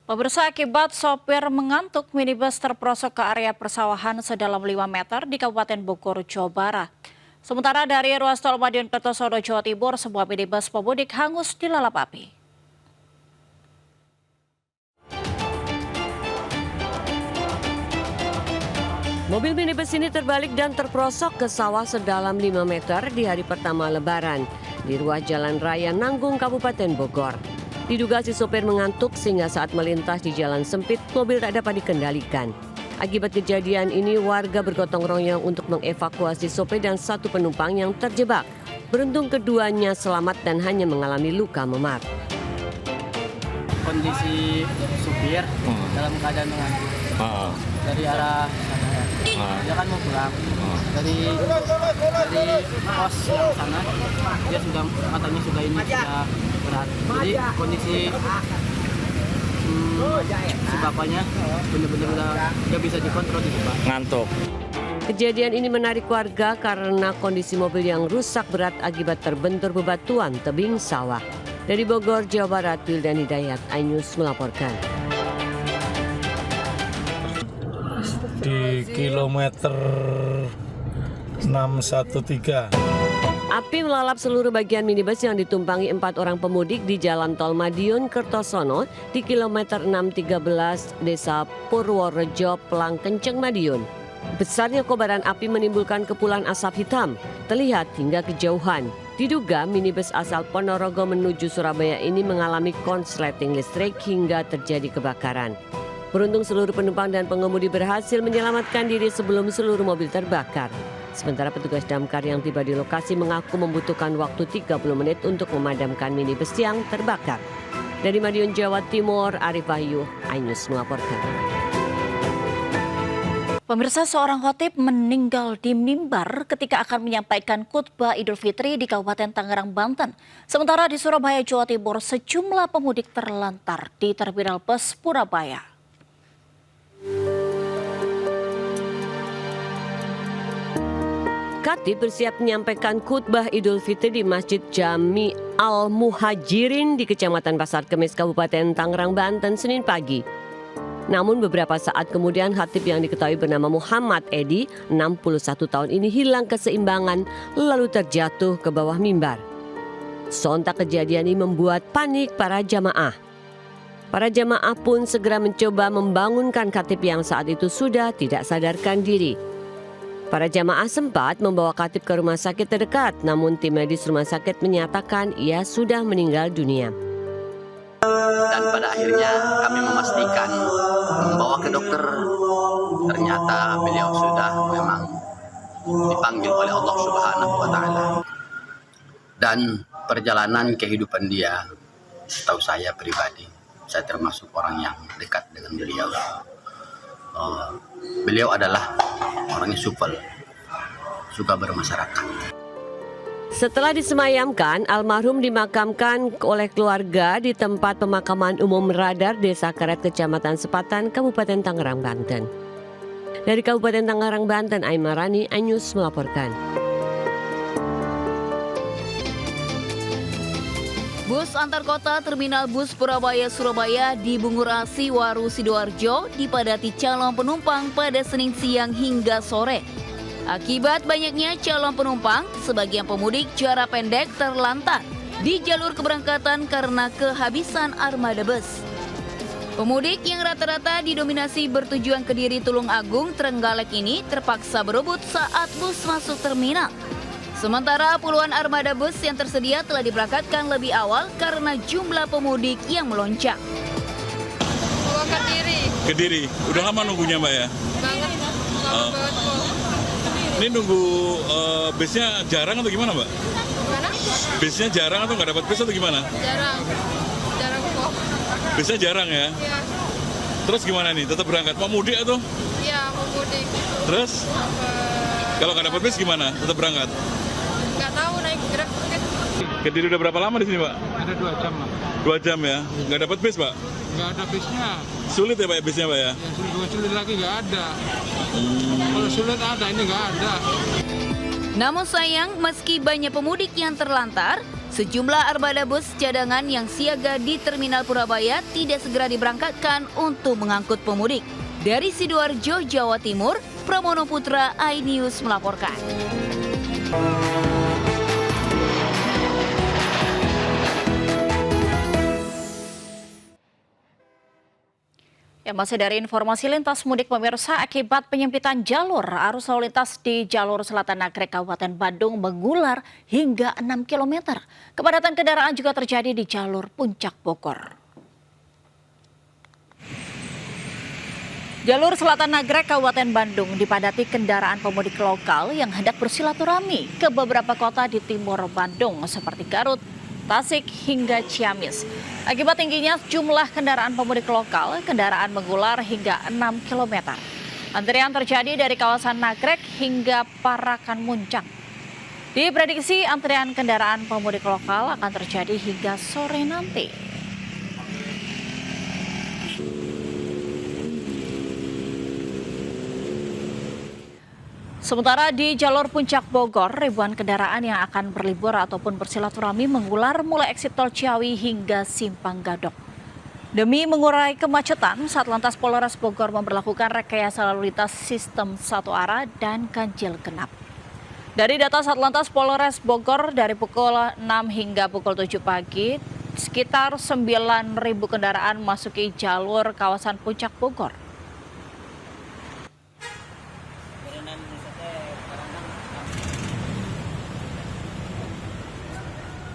Pemirsa, akibat sopir mengantuk, minibus terperosok ke area persawahan sedalam 5 meter di Kabupaten Bogor, Jawa Barat. Sementara dari ruas tol Madiun Kertosono, Jawa Timur, sebuah minibus pemudik hangus dilalap api. Mobil minibus ini terbalik dan terperosok ke sawah sedalam 5 meter di hari pertama Lebaran di ruas Jalan Raya Nanggung, Kabupaten Bogor. Diduga si sopir mengantuk sehingga saat melintas di jalan sempit, mobil tak dapat dikendalikan. Akibat kejadian ini, warga bergotong royong untuk mengevakuasi sopir dan satu penumpang yang terjebak. Beruntung keduanya selamat dan hanya mengalami luka memar. Kondisi supir dalam keadaan mengantuk dari arah sana ya. Dia kan mau pulang dari pos yang sana, dia sudah katanya sudah berat. Jadi kondisi si bapaknya benar-benar udah nggak bisa dikontrol gitu Pak. Ngantuk. Kejadian ini menarik warga karena kondisi mobil yang rusak berat akibat terbentur bebatuan tebing sawah. Dari Bogor, Jawa Barat, Wildan Hidayat, iNews melaporkan. Di kilometer 613. Api melalap seluruh bagian minibus yang ditumpangi 4 orang pemudik di Jalan Tol Madiun Kertosono di kilometer 613 Desa Purworejo, Pelang Kenceng, Madiun. Besarnya kobaran api menimbulkan kepulan asap hitam, terlihat hingga kejauhan. Diduga minibus asal Ponorogo menuju Surabaya ini mengalami konsleting listrik hingga terjadi kebakaran. Beruntung seluruh penumpang dan pengemudi berhasil menyelamatkan diri sebelum seluruh mobil terbakar. Sementara petugas damkar yang tiba di lokasi mengaku membutuhkan waktu 30 menit untuk memadamkan minibus yang terbakar. Dari Madiun, Jawa Timur, Arif Wahyu, iNews melaporkan. Pemirsa, seorang khotib meninggal di mimbar ketika akan menyampaikan khutbah Idul Fitri di Kabupaten Tangerang, Banten. Sementara di Surabaya, Jawa Timur, sejumlah pemudik terlantar di terminal bus Purabaya. Khatib bersiap menyampaikan khutbah Idul Fitri di Masjid Jami Al-Muhajirin di Kecamatan Pasar Kemis, Kabupaten Tangerang, Banten, Senin pagi. Namun beberapa saat kemudian khatib yang diketahui bernama Muhammad Edi, 61 tahun ini hilang keseimbangan lalu terjatuh ke bawah mimbar. Sontak kejadian ini membuat panik para jamaah. Para jamaah pun segera mencoba membangunkan khatib yang saat itu sudah tidak sadarkan diri. Para jamaah sempat membawa khatib ke rumah sakit terdekat, namun tim medis rumah sakit menyatakan ia sudah meninggal dunia. Dan pada akhirnya kami memastikan membawa ke dokter, ternyata beliau sudah memang dipanggil oleh Allah Subhanahu wa Ta'ala. Dan perjalanan kehidupan dia, setahu saya pribadi, saya termasuk orang yang dekat dengan beliau. Beliau adalah orangnya supel, suka bermasyarakat. Setelah disemayamkan, almarhum dimakamkan oleh keluarga di tempat pemakaman umum Radar, Desa Karet, Kecamatan Sepatan, Kabupaten Tangerang, Banten. Dari Kabupaten Tangerang, Banten, Aimarani, iNews melaporkan. Bus antar kota Terminal Bus Purabaya Surabaya di Bungurasi Waru Sidoarjo dipadati calon penumpang pada Senin siang hingga sore. Akibat banyaknya calon penumpang, sebagian pemudik jarak pendek terlantar di jalur keberangkatan karena kehabisan armada bus. Pemudik yang rata-rata didominasi bertujuan Kediri, Tulung Agung, Trenggalek ini terpaksa berebut saat bus masuk terminal. Sementara puluhan armada bus yang tersedia telah diberangkatkan lebih awal karena jumlah pemudik yang melonjak. Kediri, udah lama nunggunya Mbak ya? Banget, lama banget kok. Ini nunggu busnya jarang atau gimana Mbak? Gimana? Busnya jarang atau nggak dapat bus atau gimana? Jarang kok. Busnya jarang ya? Iya. Terus gimana nih, tetap berangkat? Mau mudik atau? Iya, mau mudik. Terus? Kalau nggak dapat bus gimana? Tetap berangkat? Nggak tahu, naik Grab mungkin. Kediri udah berapa lama di sini Pak? Ada 2 jam lah. 2 jam ya? Nggak dapat bis Pak? Nggak ada bisnya. Sulit ya Pak ya bisnya Pak ya? Ya sulit lagi nggak ada. Kalau sulit ada, ini nggak ada. Namun sayang, meski banyak pemudik yang terlantar, Sejumlah armada bus cadangan yang siaga di Terminal Purabaya tidak segera diberangkatkan untuk mengangkut pemudik. Dari Sidoarjo, Jawa Timur, Pramono Putra, iNews melaporkan. Ya, masih dari informasi lintas mudik pemirsa, akibat penyempitan jalur, arus lalu lintas di jalur selatan Nagrek Kabupaten Bandung mengular hingga 6 km. Kepadatan kendaraan juga terjadi di jalur Puncak Bogor. Jalur selatan Nagrek Kabupaten Bandung dipadati kendaraan pemudik lokal yang hendak bersilaturahmi ke beberapa kota di timur Bandung seperti Garut, Tasik hingga Ciamis. Akibat tingginya jumlah kendaraan pemudik lokal, kendaraan mengular hingga 6 km. Antrian terjadi dari kawasan Nagrek hingga Parakan Muncang. Diprediksi antrian kendaraan pemudik lokal akan terjadi hingga sore nanti. Sementara di jalur Puncak Bogor, ribuan kendaraan yang akan berlibur ataupun bersilaturahmi mengular mulai eksit tol Ciawi hingga Simpang Gadok. Demi mengurai kemacetan, Satlantas Polres Bogor memberlakukan rekayasa lalu lintas sistem satu arah dan ganjil genap. Dari data Satlantas Polres Bogor, dari pukul 6 hingga pukul 7 pagi, sekitar 9.000 kendaraan memasuki jalur kawasan Puncak Bogor.